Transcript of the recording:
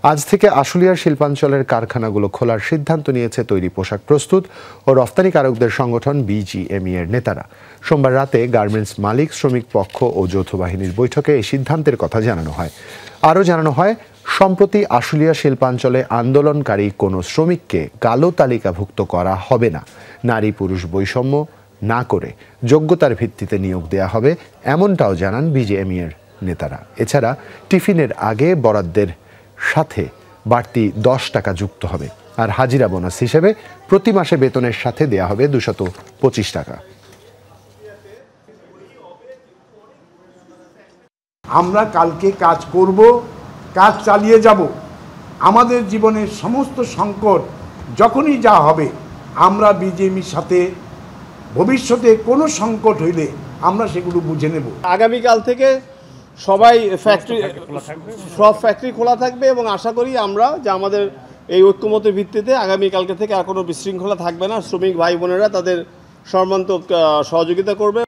আজ থেকে আশুলিয়ার শিল্পাঞ্চলের কারখানাগুলো খোলার সিদ্ধান্ত নিয়েছে তৈরি পোশাক প্রস্তুত ও রফতানিকারকদের সংগঠন বিজিএমইএ এর নেতারা। সোমবার রাতে গার্মেন্টস মালিক, শ্রমিক পক্ষ ও যৌথ বাহিনীর বৈঠকে এই সিদ্ধান্তের কথা জানানো হয়। আরও জানানো হয়, সম্প্রতি আশুলিয়া শিল্পাঞ্চলে আন্দোলনকারী কোনো শ্রমিককে কালো তালিকাভুক্ত করা হবে না। নারী পুরুষ বৈষম্য না করে যোগ্যতার ভিত্তিতে নিয়োগ দেয়া হবে, এমনটাও জানান বিজিএমইএ এর নেতারা। এছাড়া টিফিনের আগে বরাদ্দের সাথে বাড়তি 10 টাকা যুক্ত হবে, আর হাজিরা বোনাস হিসেবে প্রতি মাসে বেতনের সাথে দেয়া হবে 225 টাকা। আমরা কালকে কাজ করব, কাজ চালিয়ে যাব। আমাদের জীবনের সমস্ত সংকট যখনই যা হবে, আমরা বিজেপির সাথে ভবিষ্যতে কোনো সংকট হইলে আমরা সেগুলো বুঝে নেব। আগামীকাল থেকে সব ফ্যাক্টরি খোলা থাকবে এবং আশা করি আমরা যে আমাদের এই ঐক্যমতের ভিত্তিতে আগামীকালকে থেকে আর কোনো বিশৃঙ্খলা থাকবে না। শ্রমিক ভাই বোনেরা তাদের সর্বান্তক সহযোগিতা করবে।